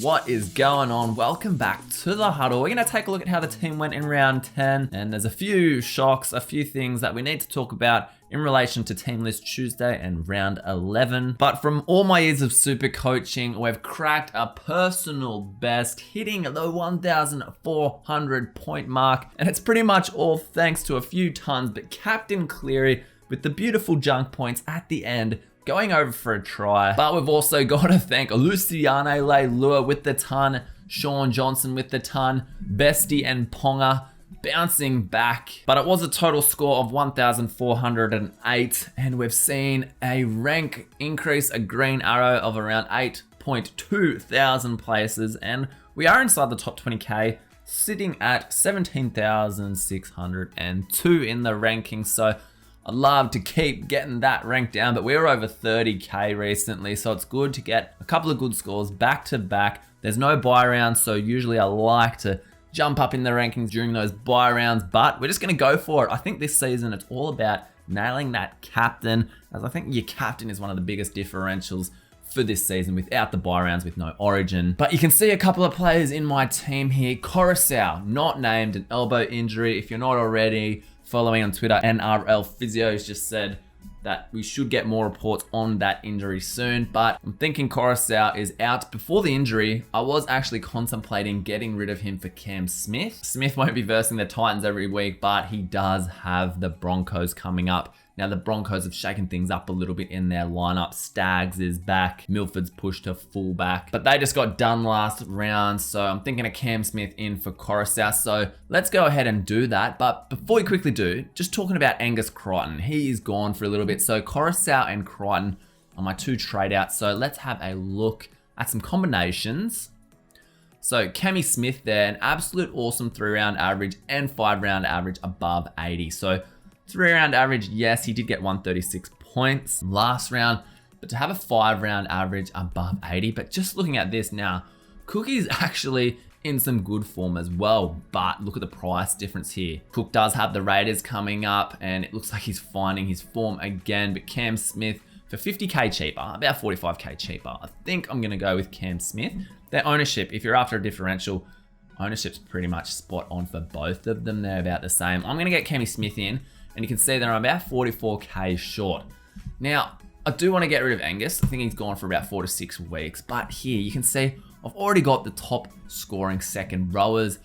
What is going on? Welcome back to the huddle. We're going to take a look at how the team went in round 10, and there's a few shocks, a few things that we need to talk about in relation to Team List Tuesday and round 11. But from all my years of super coaching, we've cracked a personal best, hitting the 1,400 point mark, and it's pretty much all thanks to a few tons, but Captain Cleary with the beautiful junk points at the end, going over for a try. But we've also got to thank Luciane Leilua with the ton, Sean Johnson with the ton, Bestie and Ponga bouncing back. But it was a total score of 1,408, and we've seen a rank increase, a green arrow of around 8.2 thousand places, and we are inside the top 20k, sitting at 17,602 in the ranking. So I'd love to keep getting that rank down, but we were over 30k recently, so it's good to get a couple of good scores back to back. There's no buy rounds, so usually I like to jump up in the rankings during those buy rounds, but we're just going to go for it. I think this season it's all about nailing that captain, as I think your captain is one of the biggest differentials for this season without the buy rounds, with no origin. But you can see a couple of players in my team here. Coruscant, not named, an elbow injury. If you're not already following on Twitter, Nrl Physios just said that we should get more reports on that injury soon, but I'm thinking Coruscant is out. Before the injury, I was actually contemplating getting rid of him for Cam Smith. Smith won't be versing the Titans every week, but he does have the Broncos coming up. Now, the Broncos have shaken things up a little bit in their lineup. Staggs is back. Milford's pushed to fullback. But they just got done last round, so I'm thinking of Cam Smith in for Coruscant. So let's go ahead and do that. But before we quickly do, just talking about Angus Crichton. He is gone for a little bit. So Coruscant and Crichton are my two trade outs. So let's have a look at some combinations. So Cammy Smith there, an absolute awesome 3-round average and 5-round average above 80. So 3-round average, yes, he did get 136 points last round, but to have a 5-round average above 80, but just looking at this now, Cookie's actually in some good form as well, but look at the price difference here. Cook does have the Raiders coming up, and it looks like he's finding his form again, but Cam Smith for 50k cheaper, about 45k cheaper. I think I'm gonna go with Cam Smith. Their ownership, if you're after a differential, ownership's pretty much spot on for both of them. They're about the same. I'm gonna get Cammy Smith in, and you can see that I'm about 44k short. Now, I do want to get rid of Angus. I think he's gone for about 4 to 6 weeks. But here, you can see I've already got the top scoring second rowers.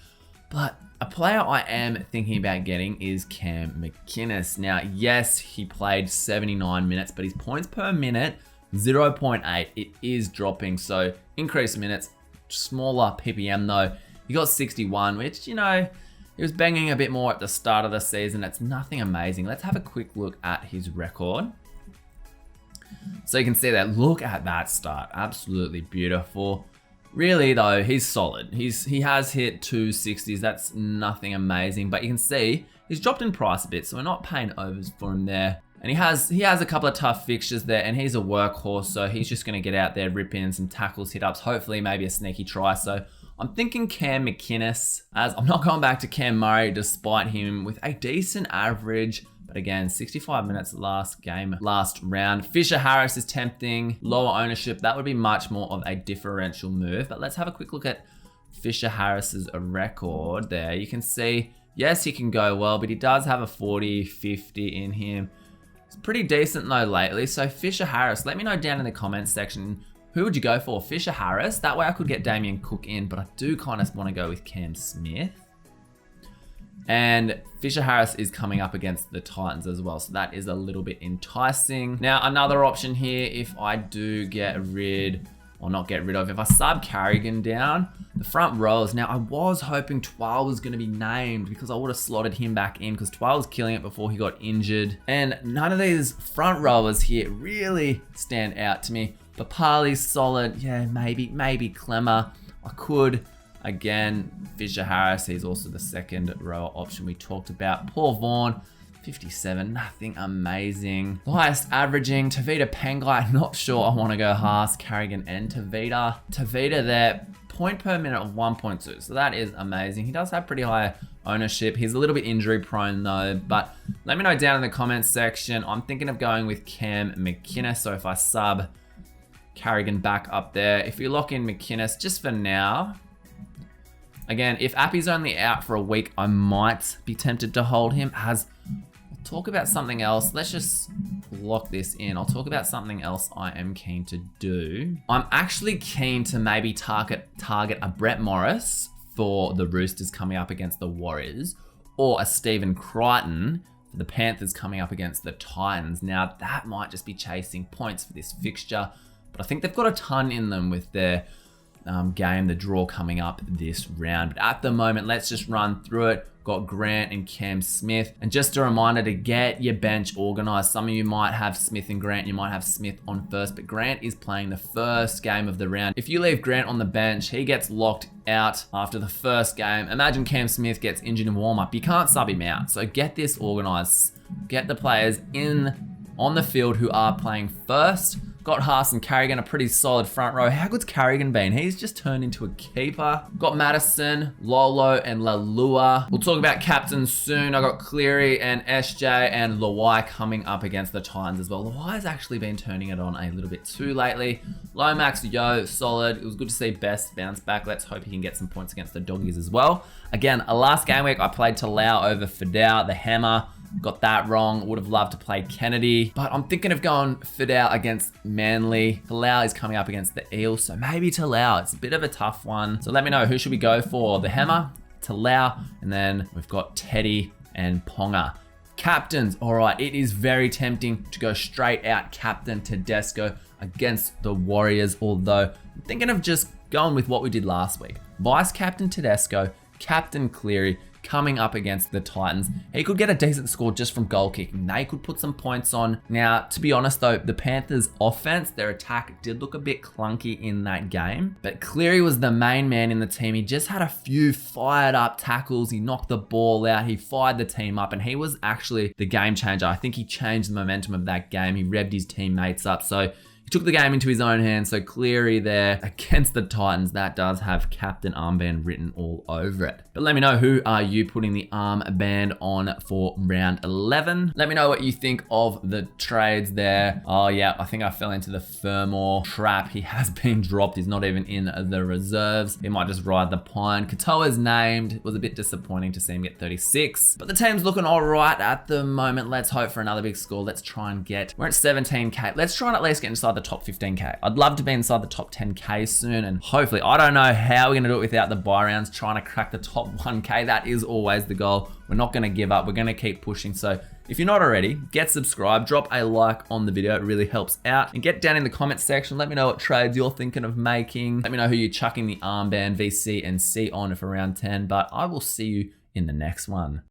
But a player I am thinking about getting is Cam McInnes. Now, yes, he played 79 minutes, but his points per minute, 0.8. It is dropping, so increased minutes, smaller PPM though. He got 61, which, you know, he was banging a bit more at the start of the season. It's nothing amazing. Let's have a quick look at his record. So you can see that. Look at that start. Absolutely beautiful. Really though, he's solid. He has hit 260s. That's nothing amazing. But you can see he's dropped in price a bit, so we're not paying overs for him there. And he has a couple of tough fixtures there, and he's a workhorse, so he's just going to get out there, rip in some tackles, hit ups, hopefully maybe a sneaky try. So I'm thinking Cam McInnes, as I'm not going back to Cam Murray despite him with a decent average. But again, 65 minutes last round. Fisher Harris is tempting, lower ownership. That would be much more of a differential move. But let's have a quick look at Fisher Harris's record there. You can see, yes, he can go well, but he does have a 40, 50 in him. It's pretty decent though lately. So Fisher Harris, let me know down in the comments section, who would you go for? Fisher Harris? That way I could get Damien Cook in, but I do kind of want to go with Cam Smith. And Fisher Harris is coming up against the Titans as well, so that is a little bit enticing. Now, another option here, if I do get rid, or not get rid of, if I sub Carrigan down, the front rows. Now, I was hoping Twal was going to be named because I would have slotted him back in because Twal was killing it before he got injured. And none of these front rowers here really stand out to me. Papali's solid. Yeah, maybe Clemmer. I could. Again, Fisher Harris, he's also the second rower option we talked about. Paul Vaughan, 57, nothing amazing. The highest averaging, Tavita Pangai, not sure I want to go Haas, Carrigan and Tavita. Tavita there, point per minute of 1.2, so that is amazing. He does have pretty high ownership. He's a little bit injury prone though, but let me know down in the comments section. I'm thinking of going with Cam McInnes, so if I sub Carrigan back up there. If you lock in McInnes, just for now, again, if Appy's only out for a week, I might be tempted to hold him. I'll talk about something else. Let's just lock this in. I'll talk about something else I am keen to do. I'm actually keen to maybe target a Brett Morris for the Roosters coming up against the Warriors, or a Stephen Crichton for the Panthers coming up against the Titans. Now, that might just be chasing points for this fixture, but I think they've got a ton in them with their game, the draw coming up this round. But at the moment, let's just run through it. Got Grant and Cam Smith. And just a reminder to get your bench organized. Some of you might have Smith and Grant. You might have Smith on first, but Grant is playing the first game of the round. If you leave Grant on the bench, he gets locked out after the first game. Imagine Cam Smith gets injured in warm-up. You can't sub him out. So get this organized. Get the players on the field who are playing first. Got Haas and Carrigan, a pretty solid front row. How good's Carrigan been? He's just turned into a keeper. Got Madison, Lolo, and Lalua. We'll talk about captains soon. I got Cleary and SJ and Luai coming up against the Titans as well. Luai's actually been turning it on a little bit too lately. Lomax, Yo, solid. It was good to see Best bounce back. Let's hope he can get some points against the Doggies as well. Again, last game week, I played Talau over Fidel, the Hammer. Got that wrong. Would have loved to play Kennedy, but I'm thinking of going Fidel against Manly. Talau is coming up against the Eels, so maybe Talau. It's a bit of a tough one. So let me know, who should we go for? The Hammer, Talau, and then we've got Teddy and Ponga. Captains, all right, it is very tempting to go straight out Captain Tedesco against the Warriors, although I'm thinking of just going with what we did last week. Vice Captain Tedesco, Captain Cleary, coming up against the Titans. He could get a decent score just from goal kicking. They could put some points on. Now, to be honest though, the Panthers' offense, their attack did look a bit clunky in that game, but Cleary was the main man in the team. He just had a few fired up tackles. He knocked the ball out. He fired the team up, and he was actually the game changer. I think he changed the momentum of that game. He revved his teammates up. So he took the game into his own hands. So Cleary there against the Titans, that does have captain armband written all over it. But let me know, who are you putting the armband on for round 11? Let me know what you think of the trades there. Oh yeah, I think I fell into the Fermor trap. He has been dropped. He's not even in the reserves. He might just ride the pine. Katoa's named. It was a bit disappointing to see him get 36. But the team's looking all right at the moment. Let's hope for another big score. Let's try and we're at 17K. Let's try and at least get inside the top 15K. I'd love to be inside the top 10K soon, and hopefully, I don't know how we're gonna do it without the buy rounds, trying to crack the top 1K. That is always the goal. We're not gonna give up. We're gonna keep pushing. So if you're not already, get subscribed, drop a like on the video. It really helps out. And get down in the comments section. Let me know what trades you're thinking of making. Let me know who you're chucking the armband, VC, and C on for round 10. But I will see you in the next one.